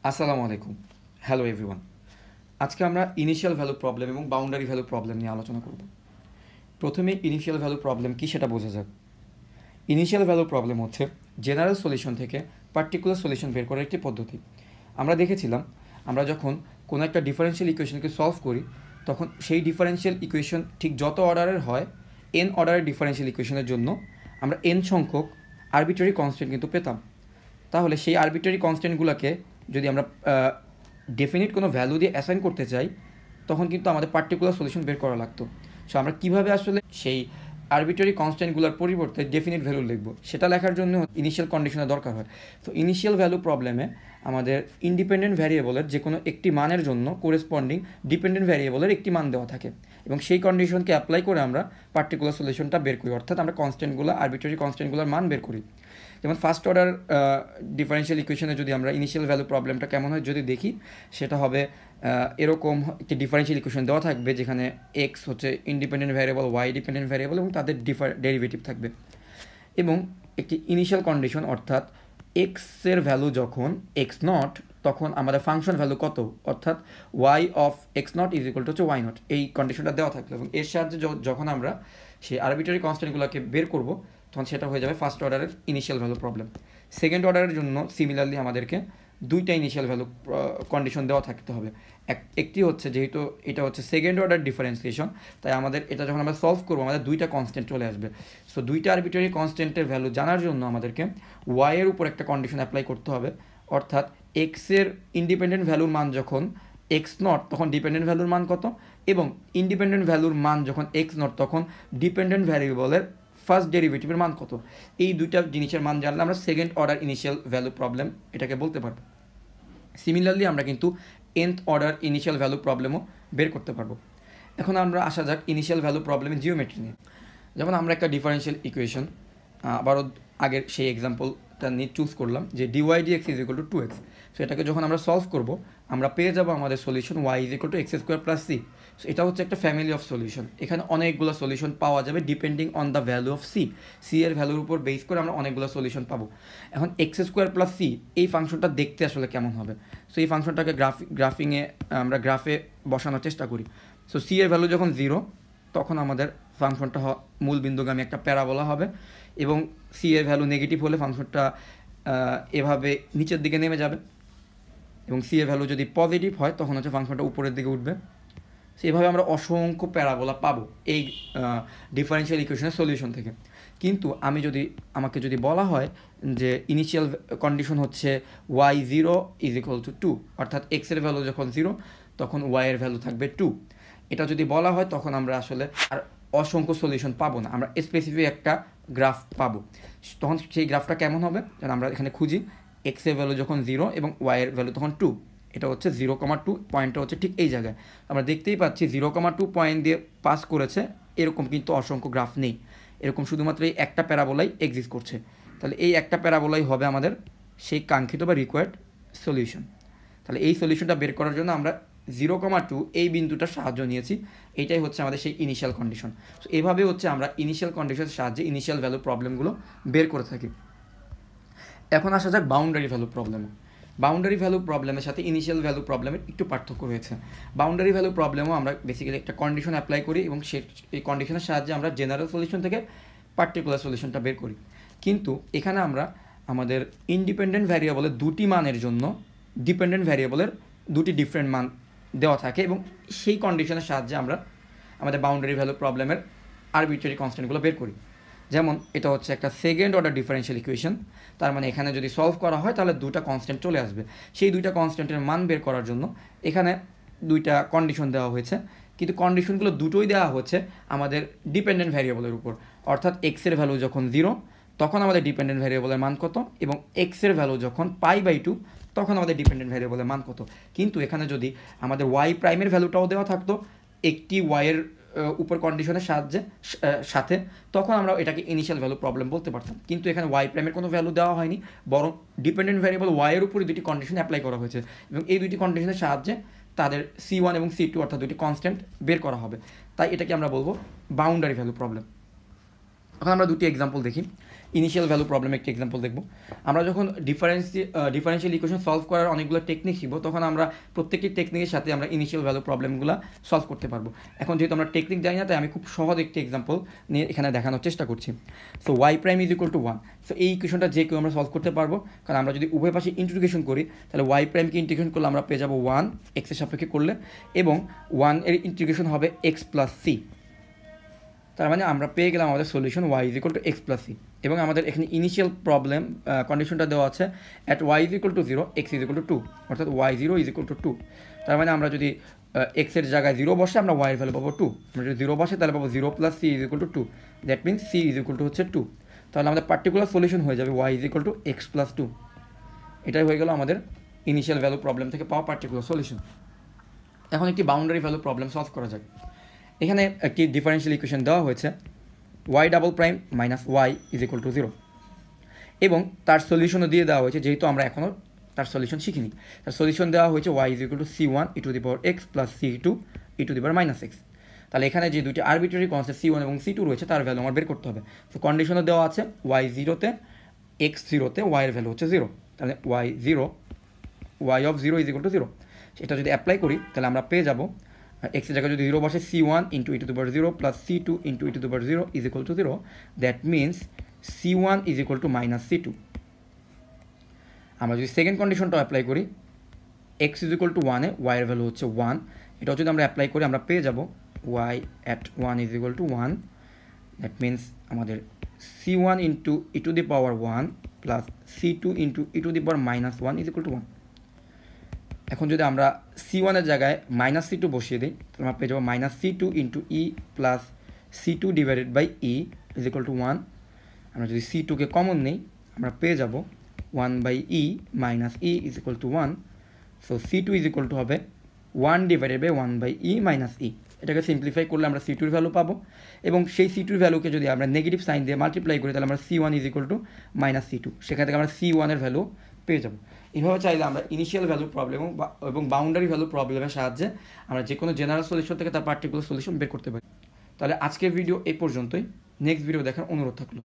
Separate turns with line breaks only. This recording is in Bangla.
আসসালামু আলাইকুম। Hello everyone. আজকে আমরা ইনিশিয়াল ভ্যালু প্রবলেম এবং বাউন্ডারি ভ্যালু প্রবলেম নিয়ে আলোচনা করব। প্রথমে ইনিশিয়াল ভ্যালু প্রবলেম কী সেটা বোঝা যাক। ইনিশিয়াল ভ্যালু প্রবলেম হচ্ছে জেনারেল সলিউশন থেকে পার্টিকুলার সলিউশন বের করার একটি পদ্ধতি। আমরা দেখেছিলাম আমরা যখন কোনো একটা ডিফারেনশিয়াল ইকুয়েশনকে সলভ করি তখন সেই ডিফারেনশিয়াল ইকুয়েশন ঠিক যত অর্ডারের হয় এন অর্ডারের ডিফারেনশিয়াল ইকুয়েশনের জন্য আমরা এন সংখ্যক আরবিট্রারি কনস্ট্যান্ট কিন্তু পেতাম। তাহলে সেই আরবিট্রারি কনস্ট্যান্টগুলোকে যদি আমরা ডেফিনিট কোনো ভ্যালু দিয়ে অ্যাসাইন করতে চাই তখন কিন্তু আমাদের পার্টিকুলার সলিউশন বের করা লাগতো। সো আমরা কীভাবে আসলে সেই আরবিট্রারি কনস্ট্যান্টগুলোর পরিবর্তে ডেফিনিট ভ্যালু লিখব সেটা লেখার জন্য ইনিশিয়াল কন্ডিশনের দরকার হয়। তো ইনিশিয়াল ভ্যালু প্রবলেমে আমাদের ইন্ডিপেন্ডেন্ট ভ্যারিয়েবলের যে কোনো একটি মানের জন্য কোরেসপন্ডিং ডিপেন্ডেন্ট ভ্যারিয়েবলের একটি মান দেওয়া থাকে এবং সেই কন্ডিশনকে অ্যাপ্লাই করে আমরা পার্টিকুলার সলিউশনটা বের করি, অর্থাৎ আমরা কনস্ট্যান্টগুলো আরবিট্রারি কনস্ট্যান্টগুলোর মান বের করি। যেমন ফার্স্ট অর্ডার ডিফারেনশিয়াল ইকুয়েশনে যদি আমরা ইনিশিয়াল ভ্যালু প্রবলেমটা কেমন হয় যদি দেখি, সেটা হবে এরকম একটি ডিফারেনশিয়াল ইকুয়েশন দেওয়া থাকবে যেখানে এক্স হচ্ছে independent variable, Y dependent variable এবং তাদের ডেরিভেটিভ থাকবে এবং একটি ইনিশিয়াল কন্ডিশন অর্থাৎ এক্সের ভ্যালু যখন এক্স নট তখন আমাদের ফাংশন ভ্যালু কত, অর্থাৎ Y of X naught is equal to হচ্ছে ওয়াই নট, এই কন্ডিশনটা দেওয়া থাকলো এবং এর সাহায্যে যখন আমরা সেই আরবিট্রারি কনস্ট্যান্টগুলোকে বের করব তখন সেটা হয়ে যাবে ফার্স্ট অর্ডারের ইনিশিয়াল ভ্যালু প্রবলেম। সেকেন্ড অর্ডারের জন্য সিমিলারলি আমাদেরকে দুইটা ইনিশিয়াল ভ্যালু কন্ডিশন দেওয়া থাকতে হবে। একটি হচ্ছে যেহেতু এটা হচ্ছে সেকেন্ড অর্ডার ডিফারেন্সিয়েশন, তাই আমাদের এটা যখন আমরা সলভ করবো আমাদের দুইটা কনস্ট্যান্ট চলে আসবে। সো দুইটা আরবিট্রারি কনস্ট্যান্টের ভ্যালু জানার জন্য আমাদেরকে ওয়াইয়ের উপর একটা কন্ডিশন অ্যাপ্লাই করতে হবে, অর্থাৎ এক্সের ইন্ডিপেন্ডেন্ট ভ্যালুর মান যখন এক্স নট তখন ডিপেন্ডেন্ট ভ্যালুর মান কত, এবং ইন্ডিপেন্ডেন্ট ভ্যালুর মান যখন এক্স নট তখন ডিপেন্ডেন্ট ভ্যারিয়েবলের ফার্স্ট ডেরিভেটিভের মান কত। এই দুইটা জিনিসের মান জানলে আমরা second order initial value problem এটাকে বলতে পারবো। সিমিলারলি আমরা কিন্তু nth অর্ডার ইনিশিয়াল ভ্যালু প্রবলেমও বের করতে পারবো। এখন আমরা আসা যাক ইনিশিয়াল ভ্যালু প্রবলেমের জিওমেট্রি নিয়ে। যেমন আমরা একটা ডিফারেনশিয়াল ইকুয়েশন আবারও আগের সেই এক্সাম্পলটা নিয়ে চুজ করলাম যে dy dx is equal to 2x। So এটাকে যখন আমরা সলভ করব আমরা পেয়ে যাবো আমাদের solution y is equal to x square plus c. So এটা হচ্ছে একটা ফ্যামিলি অফ সলিউশন, এখানে অনেকগুলো সলিউশন পাওয়া যাবে depending on the value of c. C এর ভ্যালুর উপর বেস করে আমরা অনেকগুলো সলিউশন পাবো। এখন এক্স স্কোয়ার প্লাস সি এই ফাংশনটা দেখতে আসলে কেমন হবে। সো এই ফাংশনটাকে গ্রাফিংয়ে আমরা গ্রাফে বসানোর চেষ্টা করি। সো সি এর ভ্যালু যখন 0 তখন আমাদের ফাংশনটা মূল বিন্দুগামী একটা প্যারাবোলা হবে এবং সি এর ভ্যালু নেগেটিভ হলে ফাংশনটা এভাবে নিচের দিকে নেমে যাবে এবং সি এর ভ্যালু যদি পজিটিভ হয় তখন হচ্ছে ফাংশনটা উপরের দিকে উঠবে। সেভাবে আমরা অসংখ্য প্যারাবোলা পাবো এই ডিফারেনশিয়াল ইকুয়েশনের সলিউশন থেকে। কিন্তু আমাকে যদি বলা হয় যে ইনিশিয়াল কন্ডিশন হচ্ছে ওয়াই 0 ইজ ইকুয়াল টু 2, অর্থাৎ এক্সের ভ্যালু যখন 0 তখন ওয়াইয়ের ভ্যালু থাকবে 2, এটা যদি বলা হয় তখন আমরা আসলে আর অসংখ্য সলিউশন পাবো না, আমরা স্পেসিফিক একটা গ্রাফ পাবো। তখন সেই গ্রাফটা কেমন হবে আমরা এখানে খুঁজি, এক্সের ভ্যালু যখন 0 এবং ওয়াইয়ের ভ্যালু তখন 2, এটা হচ্ছে 0,2 পয়েন্টটা হচ্ছে ঠিক এই জায়গায়। আমরা দেখতেই পাচ্ছি 0,2 পয়েন্ট দিয়ে পাস করেছে, এরকম কিন্তু অসংখ্য গ্রাফ নেই, এরকম শুধুমাত্র এই একটা প্যারাবোলাই এক্সিস্ট করছে। তাহলে এই একটা প্যারাবোলাই হবে আমাদের সেই কাঙ্ক্ষিত বা রিকোয়ার্ড সলিউশন। তাহলে এই সলিউশনটা বের করার জন্য আমরা 0,2 এই বিন্দুটার সাহায্য নিয়েছি, এইটাই হচ্ছে আমাদের সেই ইনিশিয়াল কন্ডিশন। সো এইভাবে হচ্ছে আমরা ইনিশিয়াল কন্ডিশনের সাহায্যে ইনিশিয়াল ভ্যালু প্রবলেমগুলো বের করে থাকি। এখন আসা যাক বাউন্ডারি ভ্যালু প্রবলেমে। বাউন্ডারি ভ্যালু প্রবলেমের সাথে ইনিশিয়াল ভ্যালু প্রবলেমের একটু পার্থক্য রয়েছে। বাউন্ডারি ভ্যালু প্রবলেমও আমরা বেসিক্যালি একটা কন্ডিশন অ্যাপ্লাই করি এবং এই কন্ডিশনের সাহায্যে আমরা জেনারেল সলিউশন থেকে পার্টিকুলার সলিউশনটা বের করি। কিন্তু এখানে আমরা আমাদের ইন্ডিপেন্ডেন্ট ভ্যারিয়েবলের দুটি মানের জন্য ডিপেন্ডেন্ট ভ্যারিয়েবলের দুটি ডিফারেন্ট মান দেওয়া থাকে এবং সেই কন্ডিশনের সাহায্যে আমরা আমাদের বাউন্ডারি ভ্যালু প্রবলেমের আরবিট্রারি কনস্ট্যান্টগুলো বের করি। যেমন এটা হচ্ছে একটা সেকেন্ড অর্ডার ডিফারেনশিয়াল ইকুয়েশন, তার মানে এখানে যদি সলভ করা হয় তাহলে দুটা কনস্ট্যান্ট চলে আসবে। সেই দুইটা কনস্ট্যান্টের মান বের করার জন্য এখানে দুইটা কন্ডিশন দেওয়া হয়েছে, কিন্তু কন্ডিশনগুলো দুটোই দেওয়া হচ্ছে আমাদের ডিপেন্ডেন্ট ভ্যারিয়েবলের উপর, অর্থাৎ এক্সের ভ্যালু যখন 0 তখন আমাদের ডিপেন্ডেন্ট ভ্যারিয়েবলের মান কত, এবং এক্সের ভ্যালু যখন π/2 তখন আমাদের ডিপেন্ডেন্ট ভ্যারিয়েবলের মান কত। কিন্তু এখানে যদি আমাদের ওয়াই প্রাইমের ভ্যালুটাও দেওয়া থাকতো একটি ওয়াইয়ের উপর কন্ডিশনের সাথে তখন আমরা এটাকে ইনিশিয়াল ভ্যালু প্রবলেম বলতে পারতাম। কিন্তু এখানে ওয়াই প্রাইমের কোনো ভ্যালু দেওয়া হয়নি, বরং ডিপেন্ডেন্ট ভ্যারিয়েবল ওয়াইয়ের উপরে দুটি কন্ডিশন অ্যাপ্লাই করা হয়েছে এবং এই দুটি কন্ডিশনের সাহায্যে তাদের C1 এবং C2 অর্থাৎ দুটি কনস্ট্যান্ট বের করা হবে। তাই এটাকে আমরা বলবো বাউন্ডারি ভ্যালু প্রবলেম। এখন আমরা দুটি এক্সাম্পল দেখি। ইনিশিয়াল ভ্যালু প্রবলেমের একটি এক্সাম্পল দেখব। আমরা যখন ডিফারেন্সিয়াল ইকুয়েশন সলভ করার অনেকগুলো টেকনিক শিখবো, তখন আমরা প্রত্যেকটি টেকনিকের সাথে আমরা ইনিশিয়াল ভ্যালু প্রবলেমগুলো সলভ করতে পারবো। এখন যেহেতু আমরা টেকনিক জানি না, তাই আমি খুব সহজ একটি এক্সাম্পল নিয়ে এখানে দেখানোর চেষ্টা করছি। So y prime is equal to 1। So এই ইকুয়েশনটা যে কেউ আমরা সলভ করতে পারবো, কারণ আমরা যদি উভয় পাশে ইন্টিগ্রেশন করি, তাহলে ওয়াই প্রাইমকে ইন্টিগ্রেশন করলে আমরা পেয়ে যাবো 1 এক্সের সাপেক্ষে করলে, এবং 1 এর ইন্টিগ্রেশন হবে এক্স প্লাস সি। তার মানে আমরা পেয়ে গেলাম আমাদের solution y is equal to x plus c. এবং আমাদের এখানে ইনিশিয়াল প্রবলেম কন্ডিশনটা দেওয়া আছে at y is equal to 0, x is equal to 2, অর্থাৎ ওয়াই 0 ইজ ইকুয়াল টু 2। তার মানে আমরা যদি এক্সের জায়গায় 0 বসে আমরা ওয়াইয়ের ভ্যালু পাবো 2। আমরা যদি 0 বসে তাহলে পাবো 0 plus c is equal to 2। That means c is equal to হচ্ছে 2। তাহলে আমাদের পার্টিকুলার সলিউশন হয়ে যাবে y is equal to x plus 2। এটাই হয়ে গেল আমাদের ইনিশিয়াল ভ্যালু প্রবলেম থেকে পাওয়া পার্টিকুলার সলিউশন। এখন একটি বাউন্ডারি ভ্যালু প্রবলেম সলভ করা যাক। এখানে একটি ডিফারেন্সিয়াল ইকুয়েশন দেওয়া হয়েছে y double prime minus y is equal to 0, এবং তার সলিউশনও দিয়ে দেওয়া হয়েছে, যেহেতু আমরা এখনও তার সলিউশন শিখিনি। তার সলিউশন দেওয়া হয়েছে y is equal to C1 e to the power x plus C2 e to the power minus x. তাহলে এখানে যে দুটি আরবিট্রারি কনস্ট্যান্ট C1 এবং C2 রয়েছে, তার ভ্যালু আমার বের করতে হবে। তো কন্ডিশনও দেওয়া আছে ওয়াই 0-তে এক্স 0-তে ওয়াইয়ের ভ্যালু হচ্ছে 0। তাহলে y of 0 is equal to 0। সেটা যদি অ্যাপ্লাই করি তাহলে আমরা পেয়ে যাবো এক্সের জায়গায় যদি 0 বসে C1 into e to the power 0 plus C2 into e to the power 0 is equal to 0। That means C1 is equal two minus C2। আমরা যদি সেকেন্ড কন্ডিশনটাও অ্যাপ্লাই করি, এক্স ইজ ইকুয়াল টু 1-এ ওয়াইয়ের ভ্যালু হচ্ছে 1, এটাও যদি আমরা অ্যাপ্লাই করি আমরা পেয়ে যাব y at 1 is equal to 1। That means আমাদের C1 into e to the power 1 plus C2 into e to the power minus 1 is equal to 1। এখন যদি আমরা C1-এর জায়গায় মাইনাস C2 বসিয়ে দিই, তাহলে আমরা পেয়ে যাবো minus C2 into e plus C2 divided by e is equal to 1। আমরা যদি C2-কে কমন নিই আমরা পেয়ে যাব 1 by e minus e is equal to 1। So C2 is equal to হবে 1 divided by 1 by e minus e. এটাকে সিম্পলিফাই করলে আমরা C2-র ভ্যালু পাবো, এবং সেই C2-র ভ্যালুকে যদি আমরা নেগেটিভ সাইন দিয়ে মাল্টিপ্লাই করি তাহলে আমরা C1 is equal two minus C2। সেখান থেকে আমরা C1-এর ভ্যালু পেয়ে যাবো। এইভাবে চাইলে আমরা ইনিশিয়াল ভ্যালু প্রবলেম এবং বাউন্ডারি ভ্যালু প্রবলেমের সাহায্যে আমরা যে কোনো জেনারেল সলিউশন থেকে তার পার্টিকুলার সলিউশন বের করতে পারি। তাহলে আজকের ভিডিও এই পর্যন্তই। নেক্সট ভিডিও দেখার অনুরোধ থাকলো।